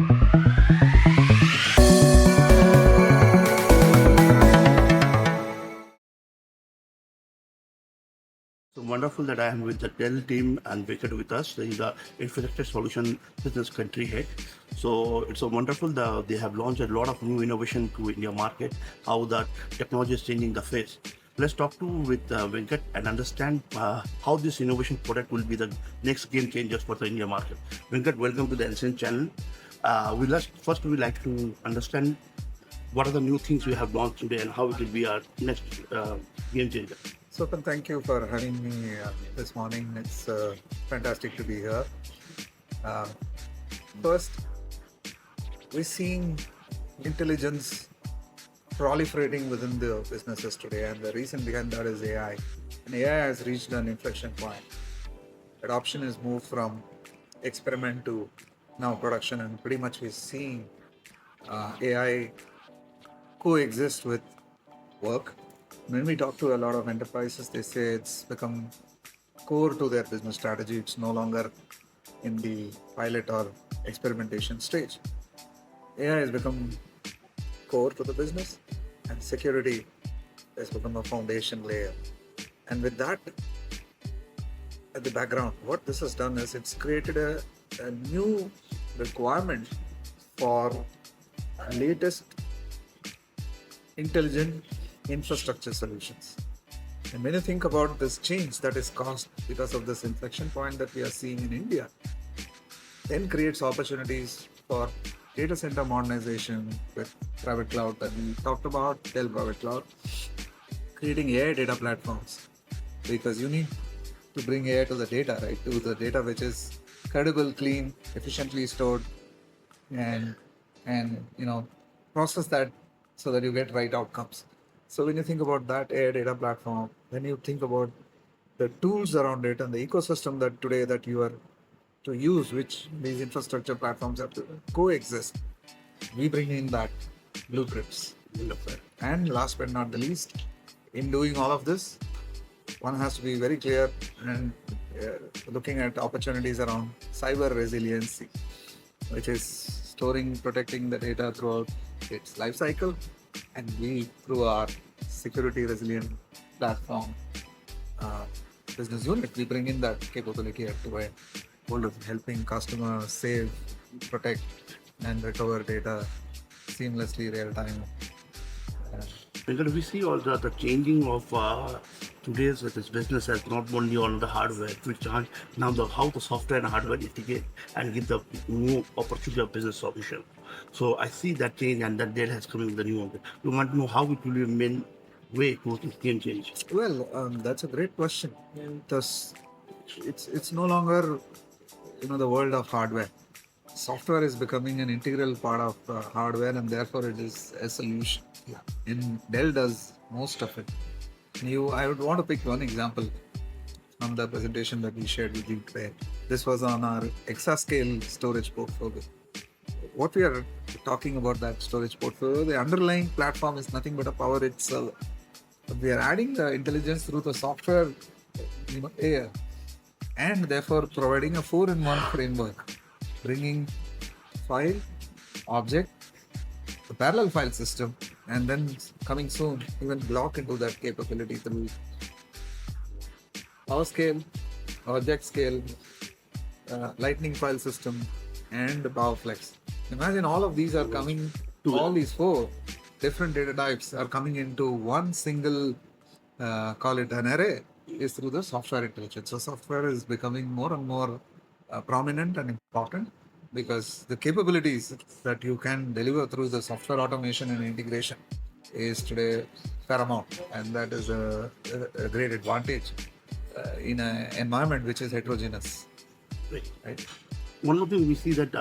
So wonderful that I am with the Dell team and Venkat with us. He is the infrastructure solution business country head. So it's so wonderful that they have launched a lot of new innovation to India market. How that technology is changing the face. Let's talk to with Venkat and understand how this innovation product will be the next game changers for the India market. Venkat, welcome to the NCN channel. We like to understand what are the new things we have launched today and how it will be our next game changer. Sopan, thank you for having me this morning. It's fantastic to be here. First, we're seeing intelligence proliferating within the businesses today, and the reason behind that is AI. And AI has reached an inflection point. Adoption has moved from experiment to now production, and pretty much we're seeing AI coexist with work. When we talk to a lot of enterprises, they say it's become core to their business strategy. It's no longer in the pilot or experimentation stage. AI has become core to the business, and security has become a foundation layer. And with that at the background, what this has done is it's created a new requirement for latest intelligent infrastructure solutions. And when you think about this change that is caused because of this inflection point that we are seeing in India, then creates opportunities for data center modernization with private cloud that we talked about, Dell Private Cloud, creating AI data platforms, because you need to bring AI to the data, right? To the data which is credible, clean, efficiently stored, and process that so that you get right outcomes. So when you think about that AI data platform, then you think about the tools around it and the ecosystem that today that you are to use, which these infrastructure platforms have to coexist. We bring in that blueprints. And last but not the least, in doing all of this, one has to be very clear and looking at opportunities around cyber resiliency, which is storing, protecting the data throughout its life cycle. And we, through our security resilient platform business unit, we bring in that capability at the end, helping customers save, protect, and recover data seamlessly, real time. Because we see all the changing of today's this business as not only on the hardware, which are now how the software and hardware integrate and give the new opportunity of business solution. So I see that change and that data has come in the new one. We want to know how it will be a main way to this game change. Well, that's a great question. Because it's no longer the world of hardware. Software is becoming an integral part of hardware, and therefore it is a solution. And Dell does most of it. I would want to pick one example from the presentation that we shared with you today. This was on our exascale storage portfolio. What we are talking about that storage portfolio, the underlying platform is nothing but a PowerEdge server. But we are adding the intelligence through the software layer, and therefore providing a 4-in-1 framework, bringing file, object, the parallel file system, and then coming soon, even block into that capability through power scale, object scale, lightning file system, and PowerFlex. Imagine all of these are coming, all these 4 different data types are coming into one single, call it an array, is through the software intelligence. So software is becoming more and more prominent and important, because the capabilities that you can deliver through the software automation and integration is today paramount, and that is a great advantage in an environment which is heterogeneous. Right? One more thing we see that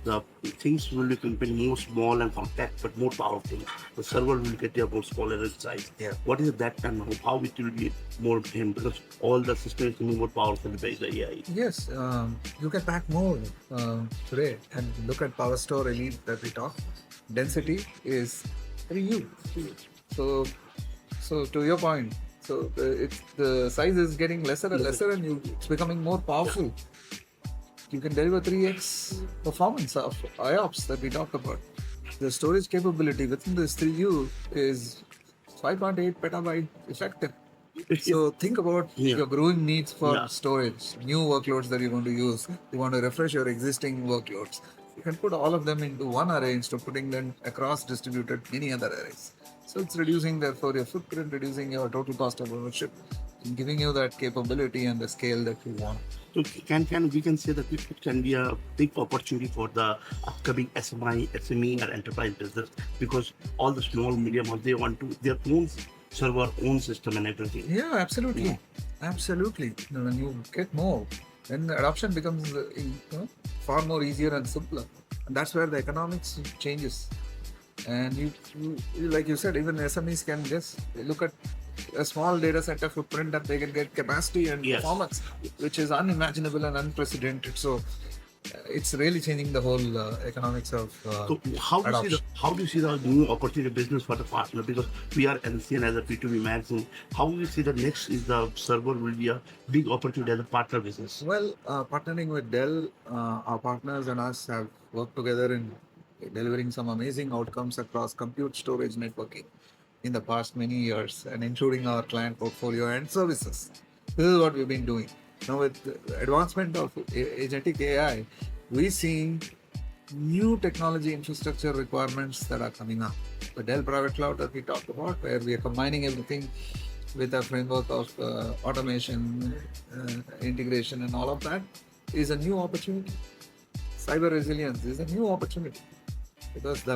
the things will be more small and compact but more powerful. The server will get a more smaller in size. Yeah. What is that and how it will be more him, because all the systems will be more powerful based on AI. Yes, you can pack more today, and look at Power Store Elite that we talk. Density is very huge. So to your point, the size is getting lesser and lesser, and it's becoming more powerful. You can deliver 3x performance of IOPS that we talked about. The storage capability within this 3U is 5.8 petabyte effective. So think about your growing needs for storage, new workloads that you're going to use. You want to refresh your existing workloads. You can put all of them into one array instead of putting them across distributed many other arrays. So it's reducing therefore your footprint, reducing your total cost of ownership, and giving you that capability and the scale that you want. So we can say that it can be a big opportunity for the upcoming SME or enterprise business, because all the small medium ones, they want to their own server, own system and everything. Yeah, absolutely. Absolutely. When you get more, then the adoption becomes far more easier and simpler. And that's where the economics changes. And you like you said, even SMEs can just look at a small data center footprint and they can get capacity and performance, which is unimaginable and unprecedented. So it's really changing the whole economics of So how do you see the new opportunity business for the partner? Because we are NCN as a B2B magazine. How do you see the next is the server will be a big opportunity as a partner business? Well, partnering with Dell, our partners and us have worked together in delivering some amazing outcomes across compute, storage, networking in the past many years, and including our client portfolio and services. This is what we've been doing. Now, with the advancement of agentic AI, we're seeing new technology infrastructure requirements that are coming up. The Dell Private Cloud that we talked about, where we are combining everything with a framework of automation, integration, and all of that, is a new opportunity. Cyber resilience is a new opportunity, because the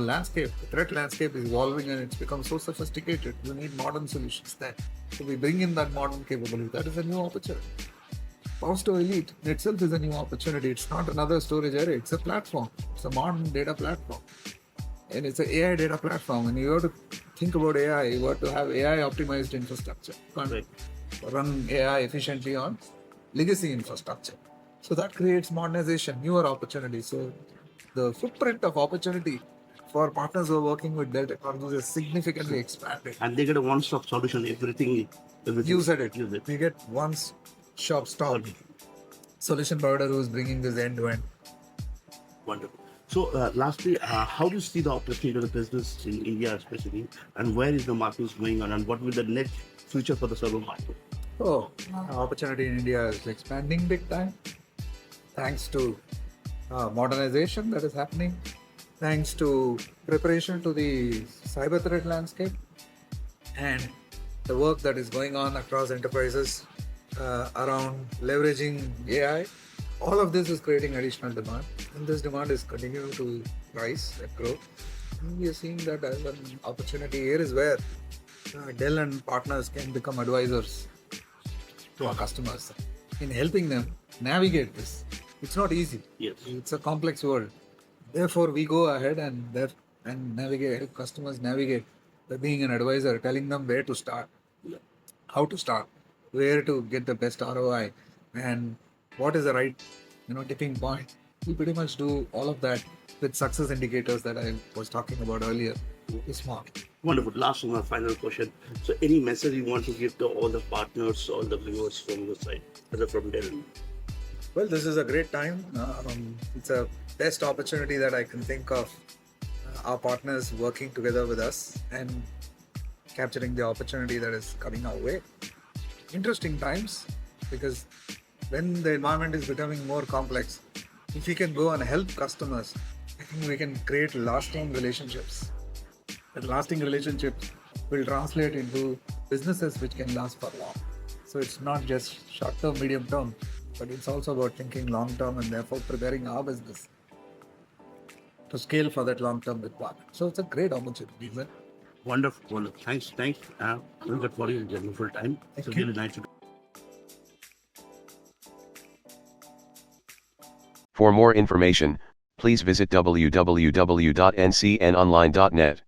threat landscape is evolving and it's become so sophisticated. You need modern solutions there. So we bring in that modern capability. That is a new opportunity. Fausto Elite itself is a new opportunity. It's not another storage array. It's a platform. It's a modern data platform. And it's an AI data platform. And you have to think about AI. You have to have AI optimized infrastructure. You can't run AI efficiently on legacy infrastructure. So that creates modernization, newer opportunities. So the footprint of opportunity for partners who are working with Dell Technologies is significantly expanded. And they get a one-stop solution, everything. You said it. We get one-stop solution provider who is bringing this end-to-end. Wonderful. So lastly, how do you see the opportunity of the business in India especially, and where is the market going on, and what will the next future for the server market? Oh, opportunity in India is expanding big time, thanks to modernization that is happening, thanks to preparation to the cyber threat landscape, and the work that is going on across enterprises around leveraging AI. All of this is creating additional demand, and this demand is continuing to rise and grow. And we are seeing that as an opportunity. Here is where Dell and partners can become advisors to our customers in helping them navigate this. It's not easy. Yes. It's a complex world. Therefore, we go ahead and navigate, help customers navigate by being an advisor, telling them where to start, how to start, where to get the best ROI, and what is the right tipping point. We pretty much do all of that with success indicators that I was talking about earlier. It's more. Wonderful. Last one, my final question. So, any message you want to give to all the partners, all the viewers from your side, from Dell? Well, this is a great time. It's a best opportunity that I can think of. Our partners working together with us and capturing the opportunity that is coming our way. Interesting times, because when the environment is becoming more complex, if we can go and help customers, I think we can create lasting relationships. And lasting relationships will translate into businesses which can last for long. So it's not just short term, medium term, but it's also about thinking long term and therefore preparing our business to scale for that long term requirement. So it's a great opportunity, isn't it? Wonderful. Thanks, Venkat, for your wonderful time. It's really nice to. For more information, please visit www.ncnonline.net.